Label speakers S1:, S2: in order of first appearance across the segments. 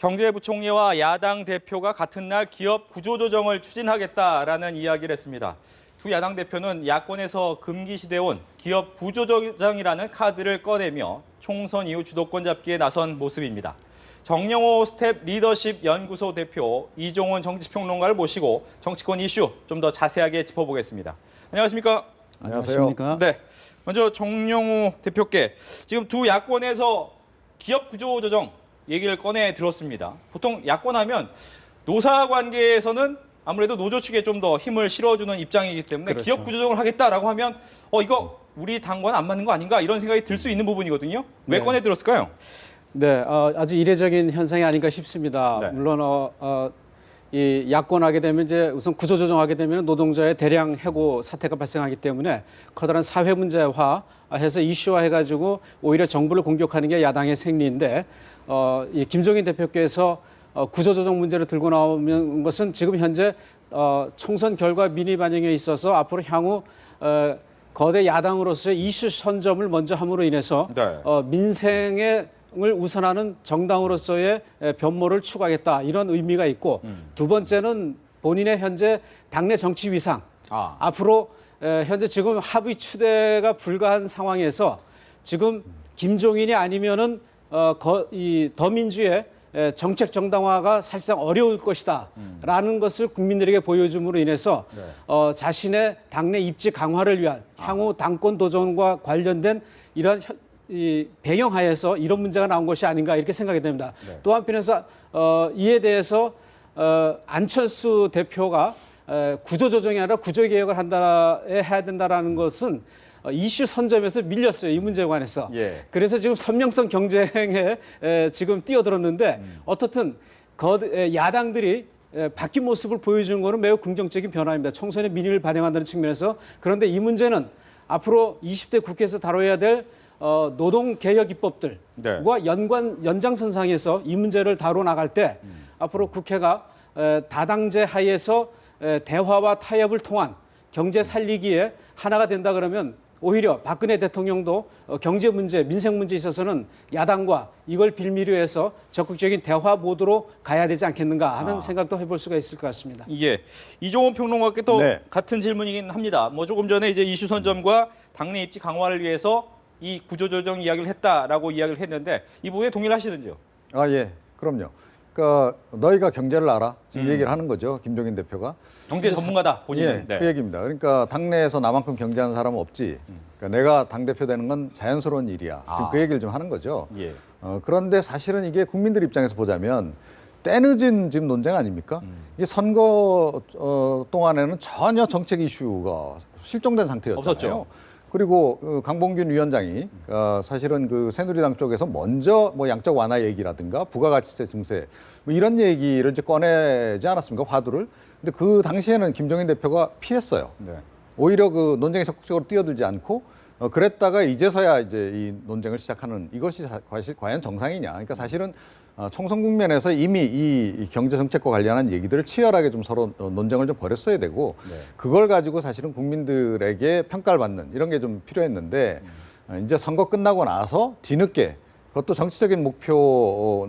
S1: 경제부총리와 야당 대표가 같은 날 기업 구조조정을 추진하겠다라는 이야기를 했습니다. 두 야당 대표는 야권에서 금기시돼온 기업 구조조정이라는 카드를 꺼내며 총선 이후 주도권 잡기에 나선 모습입니다. 정영호 스텝 리더십 연구소 대표 이종훈 정치평론가를 모시고 정치권 이슈 좀 더 자세하게 짚어보겠습니다. 안녕하십니까?
S2: 안녕하십니까?
S1: 네, 먼저 정영호 대표께 지금 두 야권에서 기업 구조조정 얘기를 꺼내 들었습니다. 보통 야권하면 노사관계에서는 아무래도 노조 측에 좀 더 힘을 실어주는 입장이기 때문에
S2: 그렇죠.
S1: 기업 구조조정을 하겠다라고 하면 이거 우리 당과는 안 맞는 거 아닌가 이런 생각이 들 수 있는 부분이거든요. 왜
S2: 네.
S1: 꺼내 들었을까요?
S2: 네, 아주 이례적인 현상이 아닌가 싶습니다.
S1: 네.
S2: 물론 이 야권하게 되면 이제 우선 구조조정하게 되면 노동자의 대량 해고 사태가 발생하기 때문에 커다란 사회 문제화해서 이슈화해가지고 오히려 정부를 공격하는 게 야당의 생리인데 이 김종인 대표께서 구조조정 문제를 들고 나오는 것은 지금 현재 총선 결과 민의 반영에 있어서 앞으로 향후 거대 야당으로서의 이슈 선점을 먼저 함으로 인해서
S1: 네.
S2: 민생을 우선하는 정당으로서의 변모를 추구하겠다 이런 의미가 있고 두 번째는 본인의 현재 당내 정치 위상 앞으로 현재 지금 합의 추대가 불가한 상황에서 지금 김종인이 아니면은 이 더민주의 정책 정당화가 사실상 어려울 것이다라는 것을 국민들에게 보여줌으로 인해서 자신의 당내 입지 강화를 위한 향후 당권 도전과 관련된 이런 이 배경하에서 이런 문제가 나온 것이 아닌가 이렇게 생각이 됩니다. 또 한편에서 이에 대해서 안철수 대표가 구조조정이 아니라 구조개혁을 해야 된다라는 것은 이슈 선점에서 밀렸어요. 이 문제에 관해서.
S1: 예.
S2: 그래서 지금 선명성 경쟁에 지금 뛰어들었는데 어떻든 야당들이 바뀐 모습을 보여주는 것은 매우 긍정적인 변화입니다. 총선의 민의를 반영한다는 측면에서. 그런데 이 문제는 앞으로 20대 국회에서 다뤄야 될 노동개혁 입법들과 연장선상에서 이 문제를 다뤄 나갈 때 앞으로 국회가 다당제 하에서 대화와 타협을 통한 경제 살리기에 하나가 된다 그러면 오히려 박근혜 대통령도 경제 문제, 민생 문제에 있어서는 야당과 이걸 빌미로 해서 적극적인 대화 모드로 가야 되지 않겠는가 하는 생각도 해볼 수가 있을 것 같습니다.
S1: 예, 이종훈 평론가께 또
S3: 네.
S1: 같은 질문이긴 합니다. 뭐 조금 전에 이제 이슈 선점과 당내 입지 강화를 위해서 이 구조조정 이야기를 했다라고 이야기를 했는데 이 부분에 동의하시는지요?
S3: 예, 그럼요. 그러니까 너희가 경제를 알아 지금 얘기를 하는 거죠, 김종인 대표가.
S1: 경제 전문가다 본인은.
S3: 예, 그 얘기입니다. 그러니까 당내에서 나만큼 경제하는 사람은 없지. 그러니까 내가 당 대표 되는 건 자연스러운 일이야. 지금 그 얘기를 좀 하는 거죠.
S1: 예.
S3: 그런데 사실은 이게 국민들 입장에서 보자면 때늦은 지금 논쟁 아닙니까? 이게 선거 동안에는 전혀 정책 이슈가 실종된 상태였잖아요.
S1: 없었죠.
S3: 그리고 강봉균 위원장이 사실은 그 새누리당 쪽에서 먼저 뭐 양적 완화 얘기라든가 부가가치세 증세 뭐 이런 얘기를 이제 꺼내지 않았습니까? 화두를. 근데 그 당시에는 김종인 대표가 피했어요.
S1: 네.
S3: 오히려 그 논쟁에 적극적으로 뛰어들지 않고 그랬다가 이제서야 이제 이 논쟁을 시작하는 이것이 과연 정상이냐. 그러니까 사실은 총선 국면에서 이미 이 경제 정책과 관련한 얘기들을 치열하게 좀 서로 논쟁을 좀 벌였어야 되고 그걸 가지고 사실은 국민들에게 평가를 받는 이런 게 좀 필요했는데 이제 선거 끝나고 나서 뒤늦게 그것도 정치적인 목표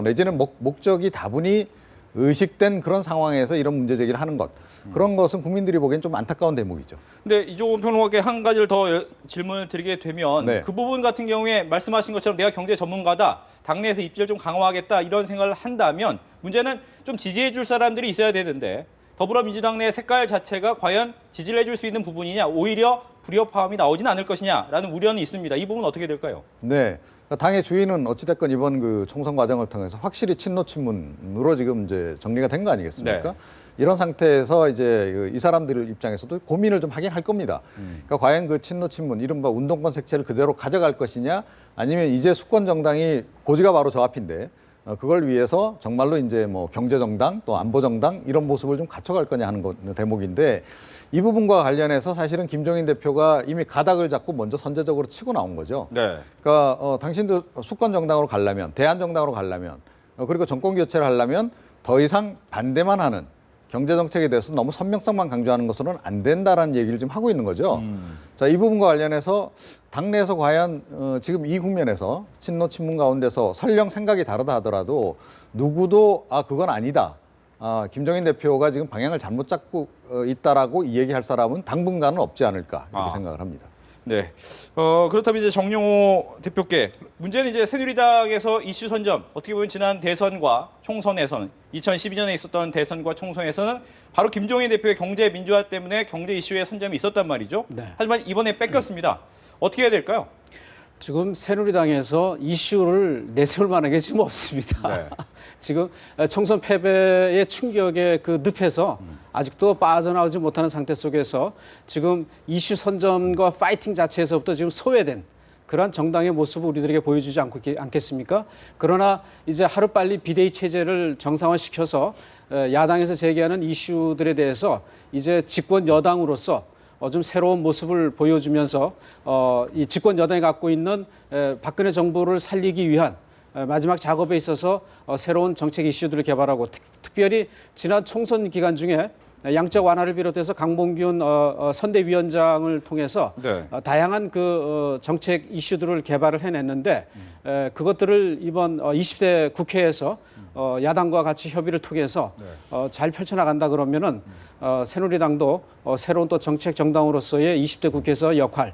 S3: 내지는 목적이 다분히 의식된 그런 상황에서 이런 문제 제기를 하는 것 그런 것은 국민들이 보기엔 좀 안타까운 대목이죠.
S1: 근데 이종훈 평론가께 한 가지를 더 질문을 드리게 되면
S3: 네.
S1: 그 부분 같은 경우에 말씀하신 것처럼 내가 경제 전문가다, 당내에서 입지를 좀 강화하겠다 이런 생각을 한다면 문제는 좀 지지해 줄 사람들이 있어야 되는데 더불어민주당 내 색깔 자체가 과연 지지를 해줄 수 있는 부분이냐 오히려 불협화음이 나오진 않을 것이냐라는 우려는 있습니다. 이 부분 어떻게 될까요?
S3: 네. 그러니까 당의 주인은 어찌됐건 이번 그 총선 과정을 통해서 확실히 친노 친문으로 지금 이제 정리가 된 거 아니겠습니까?
S1: 네.
S3: 이런 상태에서 이제 이 사람들 입장에서도 고민을 좀 하긴 할 겁니다. 그러니까 과연 그 친노 친문, 이른바 운동권 색채를 그대로 가져갈 것이냐, 아니면 이제 수권 정당이 고지가 바로 저 앞인데 그걸 위해서 정말로 이제 뭐 경제 정당 또 안보 정당 이런 모습을 좀 갖춰갈 거냐 하는 대목인데 이 부분과 관련해서 사실은 김종인 대표가 이미 가닥을 잡고 먼저 선제적으로 치고 나온 거죠.
S1: 네.
S3: 그러니까 당신도 수권 정당으로 가려면, 대한 정당으로 가려면, 그리고 정권 교체를 하려면 더 이상 반대만 하는 경제 정책에 대해서 너무 선명성만 강조하는 것으로는 안 된다라는 얘기를 지금 하고 있는 거죠. 자, 이 부분과 관련해서 당내에서 과연 지금 이 국면에서 친노 친문 가운데서 설령 생각이 다르다 하더라도 누구도 그건 아니다. 김종인 대표가 지금 방향을 잘못 잡고 있다라고 이야기할 사람은 당분간은 없지 않을까 이렇게 생각을 합니다.
S1: 네. 그렇다면 이제 정용호 대표께 문제는 이제 새누리당에서 이슈 선점, 어떻게 보면 지난 대선과 총선에서는 2012년에 있었던 대선과 총선에서는 바로 김종인 대표의 경제 민주화 때문에 경제 이슈에 선점이 있었단 말이죠.
S2: 네.
S1: 하지만 이번에 뺏겼습니다. 어떻게 해야 될까요?
S2: 지금 새누리당에서 이슈를 내세울 만한 게 지금 없습니다.
S3: 네.
S2: 지금 총선 패배의 충격에 그 늪에서 아직도 빠져나오지 못하는 상태 속에서 지금 이슈 선점과 파이팅 자체에서부터 지금 소외된 그러한 정당의 모습을 우리들에게 보여주지 않겠습니까? 그러나 이제 하루빨리 비대위 체제를 정상화시켜서 야당에서 제기하는 이슈들에 대해서 이제 집권 여당으로서 좀 새로운 모습을 보여주면서 이 집권 여당이 갖고 있는 박근혜 정부를 살리기 위한 마지막 작업에 있어서 새로운 정책 이슈들을 개발하고 특별히 지난 총선 기간 중에 양적 완화를 비롯해서 강봉균 선대위원장을 통해서
S1: 네.
S2: 다양한 그 정책 이슈들을 개발을 해냈는데 그것들을 이번 20대 국회에서 야당과 같이 협의를 통해서 잘 펼쳐나간다 그러면은 새누리당도 새로운 또 정책 정당으로서의 20대 국회에서 역할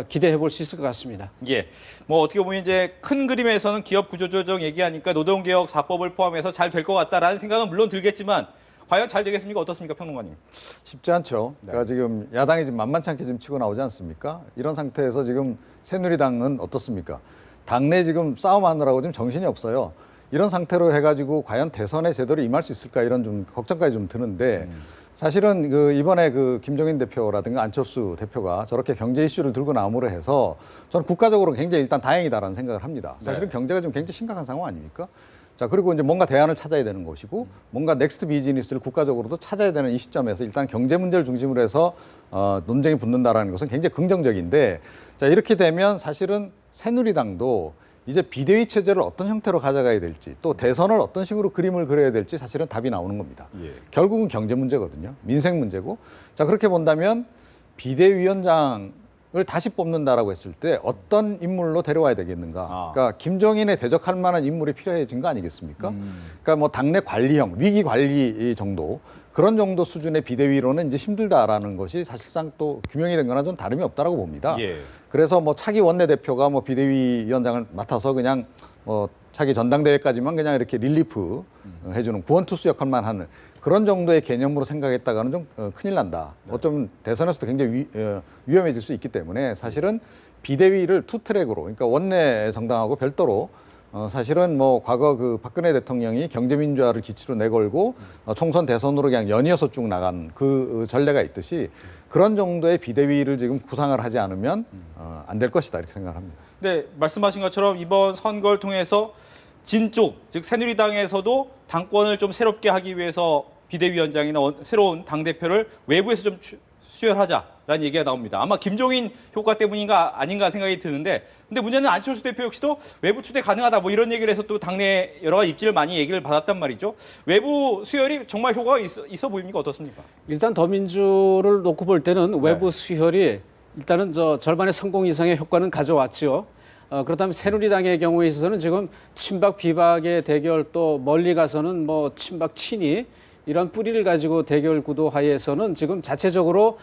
S2: 기대해 볼 수 있을 것 같습니다.
S1: 예. 뭐 어떻게 보면 이제 큰 그림에서는 기업 구조조정 얘기하니까 노동개혁 4법을 포함해서 잘 될 것 같다라는 생각은 물론 들겠지만 과연 잘 되겠습니까? 어떻습니까, 평론가님?
S3: 쉽지 않죠. 그러니까 지금 야당이 지금 만만찮게 지금 치고 나오지 않습니까? 이런 상태에서 지금 새누리당은 어떻습니까? 당내 지금 싸움하느라고 지금 정신이 없어요. 이런 상태로 해가지고 과연 대선에 제대로 임할 수 있을까 이런 좀 걱정까지 좀 드는데 사실은 이번에 김종인 대표라든가 안철수 대표가 저렇게 경제 이슈를 들고 나옴으로 해서 저는 국가적으로 굉장히 일단 다행이다라는 생각을 합니다. 사실은 경제가 지금 굉장히 심각한 상황 아닙니까? 자, 그리고 이제 뭔가 대안을 찾아야 되는 것이고 뭔가 넥스트 비즈니스를 국가적으로도 찾아야 되는 이 시점에서 일단 경제 문제를 중심으로 해서 논쟁이 붙는다라는 것은 굉장히 긍정적인데 자, 이렇게 되면 사실은 새누리당도 이제 비대위 체제를 어떤 형태로 가져가야 될지 또 대선을 어떤 식으로 그림을 그려야 될지 사실은 답이 나오는 겁니다. 예. 결국은 경제 문제거든요. 민생 문제고. 자, 그렇게 본다면 비대위원장을 다시 뽑는다라고 했을 때 어떤 인물로 데려와야 되겠는가. 그러니까 김종인에 대적할 만한 인물이 필요해진 거 아니겠습니까? 그러니까 뭐 당내 관리형, 위기 관리 정도 그런 정도 수준의 비대위로는 이제 힘들다라는 것이 사실상 또 규명이 된 거나 좀 다름이 없다라고 봅니다.
S1: 예.
S3: 그래서 뭐 차기 원내대표가 뭐 비대위원장을 맡아서 그냥 뭐 차기 전당대회까지만 그냥 이렇게 릴리프 해주는 구원투수 역할만 하는 그런 정도의 개념으로 생각했다가는 좀 큰일 난다. 어쩌면 대선에서도 굉장히 위험해질 수 있기 때문에 사실은 비대위를 투 트랙으로 그러니까 원내 정당하고 별도로 사실은 뭐 과거 박근혜 대통령이 경제민주화를 기치로 내걸고 총선 대선으로 그냥 연이어서 쭉 나간 그 전례가 있듯이 그런 정도의 비대위를 지금 구상을 하지 않으면 안 될 것이다 이렇게 생각합니다.
S1: 네, 말씀하신 것처럼 이번 선거를 통해서 진쪽, 즉 새누리당에서도 당권을 좀 새롭게 하기 위해서 비대위원장이나 새로운 당대표를 외부에서 좀 수혈하자라는 얘기가 나옵니다. 아마 김종인 효과 때문인가 아닌가 생각이 드는데 근데 문제는 안철수 대표 역시도 외부 추대 가능하다 뭐 이런 얘기를 해서 또 당내 여러 가지 입지를 많이 얘기를 받았단 말이죠. 외부 수혈이 정말 효과가 있어 보입니까? 어떻습니까?
S2: 일단 더민주를 놓고 볼 때는 외부 수혈이 일단은 절반의 성공 이상의 효과는 가져왔죠. 그렇다면 새누리당의 경우에 있어서는 지금 친박 비박의 대결 또 멀리 가서는 뭐 친박 친이 이런 뿌리를 가지고 대결 구도 하에서는 지금 자체적으로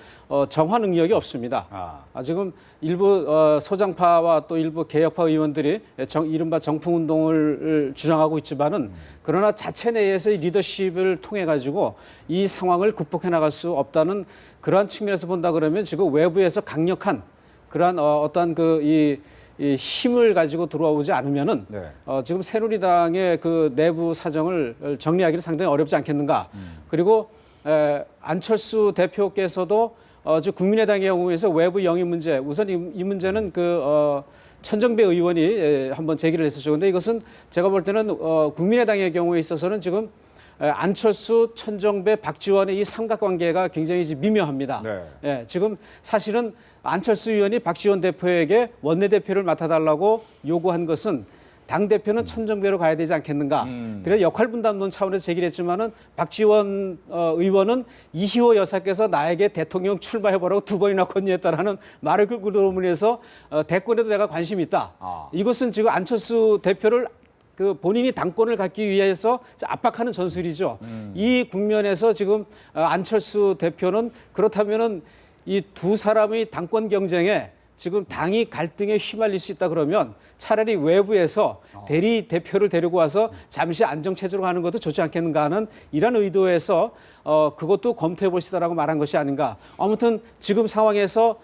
S2: 정화 능력이 없습니다. 지금 일부 소장파와 또 일부 개혁파 의원들이 이른바 정풍운동을 주장하고 있지만은 그러나 자체 내에서의 리더십을 통해 가지고 이 상황을 극복해 나갈 수 없다는 그러한 측면에서 본다 그러면 지금 외부에서 강력한 그러한 어떠한 이 힘을 가지고 들어오지 않으면은 지금 새누리당의 그 내부 사정을 정리하기는 상당히 어렵지 않겠는가. 그리고 안철수 대표께서도 즉 국민의당의 경우에서 외부 영입 문제 우선 이 문제는 천정배 의원이 한번 제기를 했었죠. 그런데 이것은 제가 볼 때는 국민의당의 경우에 있어서는 지금 안철수, 천정배, 박지원의 이 삼각관계가 굉장히 미묘합니다. 예, 지금 사실은 안철수 의원이 박지원 대표에게 원내대표를 맡아달라고 요구한 것은 당 대표는 천정배로 가야 되지 않겠는가. 그래서 역할 분담론 차원에서 제기를 했지만은 박지원 의원은 이희호 여사께서 나에게 대통령 출마해보라고 2번이나 건의했다라는 말을 끌고 들어오면서 대권에도 내가 관심이 있다. 이것은 지금 안철수 대표를 그 본인이 당권을 갖기 위해서 압박하는 전술이죠. 이 국면에서 지금 안철수 대표는 그렇다면은 이 두 사람의 당권 경쟁에 지금 당이 갈등에 휘말릴 수 있다 그러면 차라리 외부에서 대리 대표를 데리고 와서 잠시 안정체제로 가는 것도 좋지 않겠는가 하는 이런 의도에서 그것도 검토해 볼 시다라고 말한 것이 아닌가. 아무튼 지금 상황에서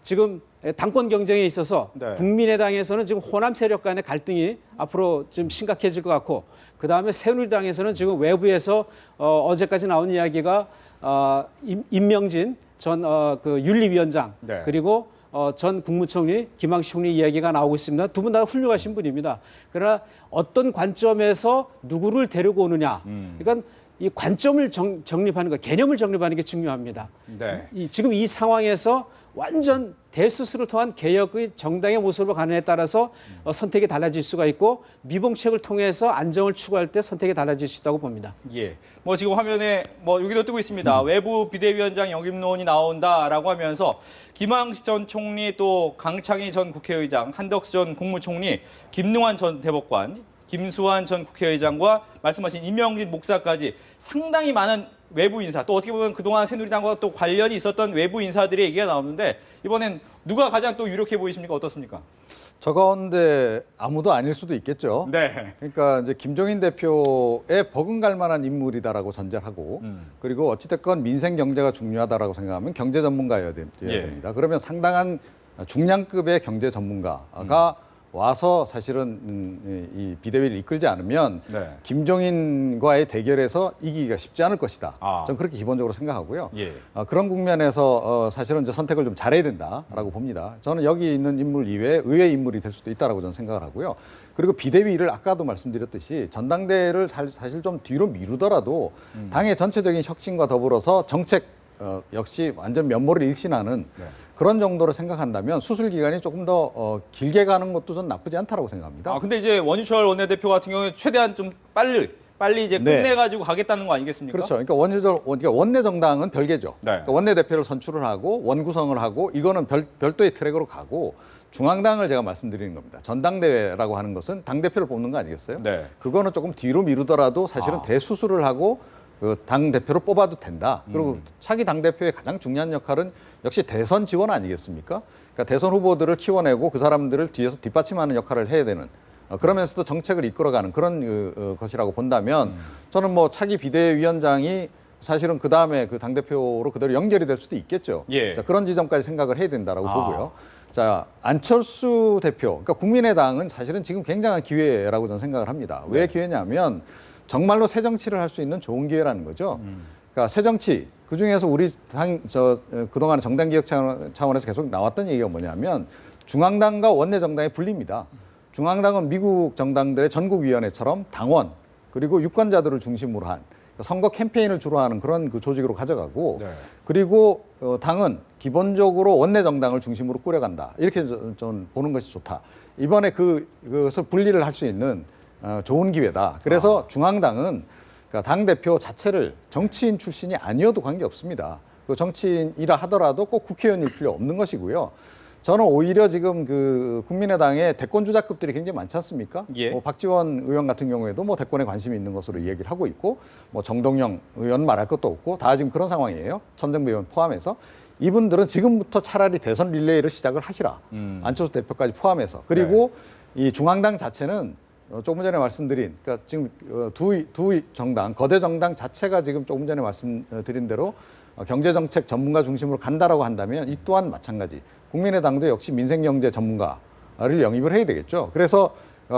S2: 지금 당권 경쟁에 있어서
S1: 네.
S2: 국민의당에서는 지금 호남 세력 간의 갈등이 앞으로 좀 심각해질 것 같고 그다음에 새누리당에서는 지금 외부에서 어제까지 나온 이야기가 임명진 전 그 윤리위원장
S1: 네.
S2: 그리고 전 국무총리 김황식 총리 이야기가 나오고 있습니다. 두 분 다 훌륭하신 분입니다. 그러나 어떤 관점에서 누구를 데리고 오느냐. 그러니까 이 관점을 정립하는 것, 개념을 정립하는 게 중요합니다.
S1: 네.
S2: 지금 이 상황에서 완전 대수술을 통한 개혁의 정당의 모습으로 가느냐에 따라서 선택이 달라질 수가 있고 미봉책을 통해서 안정을 추구할 때 선택이 달라질 수 있다고 봅니다.
S1: 예. 뭐 지금 화면에 뭐 여기도 뜨고 있습니다. 외부 비대위원장 영입론이 나온다라고 하면서 김황식 전 총리 또 강창희 전 국회의장, 한덕수 전 국무총리, 김능환 전 대법관, 김수환 전 국회의장과 말씀하신 임명진 목사까지 상당히 많은 외부 인사, 또 어떻게 보면 그동안 새누리당과 또 관련이 있었던 외부 인사들의 얘기가 나오는데 이번엔 누가 가장 또 유력해 보이십니까? 어떻습니까?
S3: 저 가운데 아무도 아닐 수도 있겠죠.
S1: 네.
S3: 그러니까 이제 김종인 대표의 버금갈 만한 인물이다라고 전제하고 그리고 어찌됐건 민생 경제가 중요하다라고 생각하면 경제 전문가여야 됩니다. 그러면 상당한 중량급의 경제 전문가가 와서 사실은 이 비대위를 이끌지 않으면
S1: 네.
S3: 김종인과의 대결에서 이기기가 쉽지 않을 것이다. 저는 그렇게 기본적으로 생각하고요.
S1: 예.
S3: 그런 국면에서 사실은 이제 선택을 좀 잘해야 된다라고 봅니다. 저는 여기 있는 인물 이외에 의외의 인물이 될 수도 있다라고 저는 생각을 하고요. 그리고 비대위를 아까도 말씀드렸듯이 전당대회를 사실 좀 뒤로 미루더라도 당의 전체적인 혁신과 더불어서 정책 역시 완전 면모를 일신하는 그런 정도로 생각한다면 수술 기간이 조금 더 길게 가는 것도 전 나쁘지 않다라고 생각합니다.
S1: 근데 이제 원유철 원내대표 같은 경우에 최대한 좀 빨리 이제
S3: 네.
S1: 끝내가지고 가겠다는 거 아니겠습니까?
S3: 그렇죠. 그러니까 원내 정당은 별개죠.
S1: 네.
S3: 그러니까 원내 대표를 선출을 하고 원구성을 하고 이거는 별도의 트랙으로 가고 중앙당을 제가 말씀드리는 겁니다. 전당대회라고 하는 것은 당 대표를 뽑는 거 아니겠어요?
S1: 네.
S3: 그거는 조금 뒤로 미루더라도 사실은 대수술을 하고 그 당 대표를 뽑아도 된다. 그리고 차기 당 대표의 가장 중요한 역할은 역시 대선 지원 아니겠습니까? 그러니까 대선 후보들을 키워내고 그 사람들을 뒤에서 뒷받침하는 역할을 해야 되는. 그러면서도 정책을 이끌어가는 그런 것이라고 본다면 저는 뭐 차기 비대위원장이 사실은 그 다음에 그 당 대표로 그대로 연결이 될 수도 있겠죠.
S1: 예.
S3: 자, 그런 지점까지 생각을 해야 된다라고 보고요. 자, 안철수 대표, 그러니까 국민의당은 사실은 지금 굉장한 기회라고 저는 생각을 합니다. 왜 기회냐면 정말로 새 정치를 할 수 있는 좋은 기회라는 거죠. 그러니까 새 정치, 그 중에서 우리 그동안 정당개혁 차원에서 계속 나왔던 얘기가 뭐냐면 중앙당과 원내 정당의 분리입니다. 중앙당은 미국 정당들의 전국위원회처럼 당원 그리고 유권자들을 중심으로 한 선거 캠페인을 주로 하는 그런 그 조직으로 가져가고 그리고 당은 기본적으로 원내 정당을 중심으로 꾸려간다. 이렇게 좀 보는 것이 좋다. 이번에 그것을 분리를 할 수 있는 좋은 기회다. 그래서 중앙당은 그러니까 당 대표 자체를 정치인 출신이 아니어도 관계없습니다. 그 정치인이라 하더라도 꼭 국회의원일 필요 없는 것이고요. 저는 오히려 지금 그 국민의당의 대권 주자급들이 굉장히 많지 않습니까?
S1: 예.
S3: 뭐 박지원 의원 같은 경우에도 뭐 대권에 관심이 있는 것으로 얘기를 하고 있고, 뭐 정동영 의원 말할 것도 없고 다 지금 그런 상황이에요. 천정배 의원 포함해서. 이분들은 지금부터 차라리 대선 릴레이를 시작을 하시라. 안철수 대표까지 포함해서. 그리고 이 중앙당 자체는 조금 전에 말씀드린, 그러니까 지금 두 정당, 거대 정당 자체가 지금 조금 전에 말씀드린 대로 경제정책 전문가 중심으로 간다라고 한다면 이 또한 마찬가지. 국민의당도 역시 민생경제 전문가를 영입을 해야 되겠죠. 그래서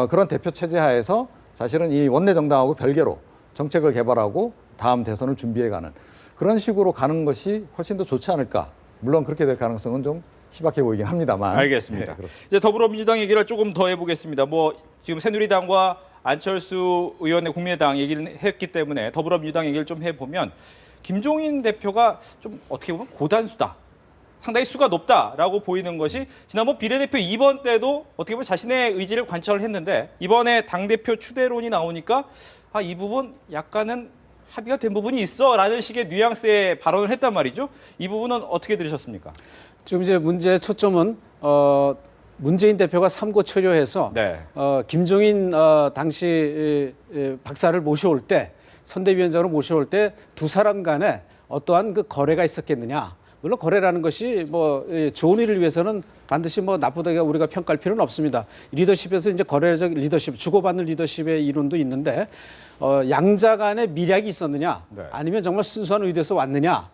S3: 그런 대표 체제 하에서 사실은 이 원내 정당하고 별개로 정책을 개발하고 다음 대선을 준비해가는 그런 식으로 가는 것이 훨씬 더 좋지 않을까. 물론 그렇게 될 가능성은 좀 희박해 보이긴 합니다만.
S1: 알겠습니다.
S3: 네,
S1: 이제 더불어민주당 얘기를 조금 더 해보겠습니다. 뭐 지금 새누리당과 안철수 의원의 국민의당 얘기를 했기 때문에 더불어민주당 얘기를 좀 해보면 김종인 대표가 좀 어떻게 보면 고단수다. 상당히 수가 높다라고 보이는 것이 지난번 비례대표 2번 때도 어떻게 보면 자신의 의지를 관철을 했는데 이번에 당대표 추대론이 나오니까 이 부분 약간은 합의가 된 부분이 있어라는 식의 뉘앙스의 발언을 했단 말이죠. 이 부분은 어떻게 들으셨습니까?
S2: 지금 이제 문제의 초점은 문재인 대표가 삼고초려해서
S1: 네.
S2: 김종인 당시 박사를 모셔올 때 선대위원장으로 모셔올 때 두 사람 간에 어떠한 그 거래가 있었겠느냐. 물론 거래라는 것이 뭐 좋은 일을 위해서는 반드시 뭐 나쁘다고 우리가 평가할 필요는 없습니다. 리더십에서 이제 거래적 리더십, 주고받는 리더십의 이론도 있는데 양자 간의 밀약이 있었느냐,
S1: 네.
S2: 아니면 정말 순수한 의도에서 왔느냐.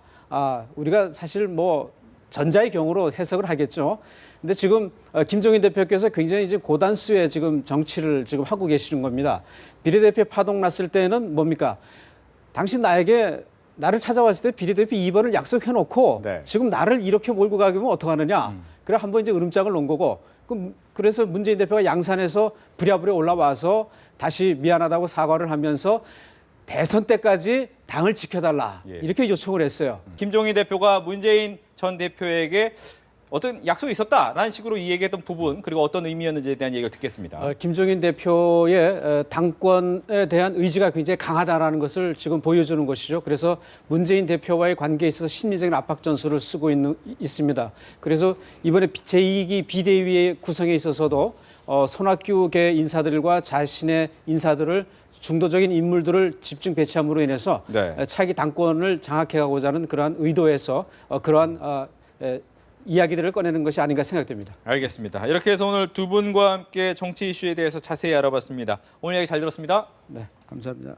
S2: 우리가 사실 뭐 전자의 경우로 해석을 하겠죠. 근데 지금 김종인 대표께서 굉장히 이제 고단수의 지금 정치를 지금 하고 계시는 겁니다. 비례대표 파동 났을 때는 뭡니까? 당신 나를 찾아왔을 때 비례대표 2번을 약속해놓고
S1: 네.
S2: 지금 나를 이렇게 몰고 가면 어떡하느냐. 그래 한번 이제 으름장을 놓은 거고. 그래서 문재인 대표가 양산에서 부랴부랴 올라와서 다시 미안하다고 사과를 하면서 대선 때까지 당을 지켜달라.
S1: 예.
S2: 이렇게 요청을 했어요.
S1: 김종인 대표가 문재인 전 대표에게 어떤 약속이 있었다라는 식으로 이야기했던 부분 그리고 어떤 의미였는지에 대한 얘기를 듣겠습니다.
S2: 김종인 대표의 당권에 대한 의지가 굉장히 강하다라는 것을 지금 보여주는 것이죠. 그래서 문재인 대표와의 관계에 있어서 심리적인 압박 전술을 쓰고 있습니다. 그래서 이번에 제2기 비대위의 구성에 있어서도 손학규계 인사들과 자신의 인사들을 중도적인 인물들을 집중 배치함으로 인해서
S1: 네.
S2: 차기 당권을 장악해가고자 하는 그러한 의도에서 그러한 이야기들을 꺼내는 것이 아닌가 생각됩니다.
S1: 알겠습니다. 이렇게 해서 오늘 두 분과 함께 정치 이슈에 대해서 자세히 알아봤습니다. 오늘 이야기 잘 들었습니다.
S2: 네, 감사합니다.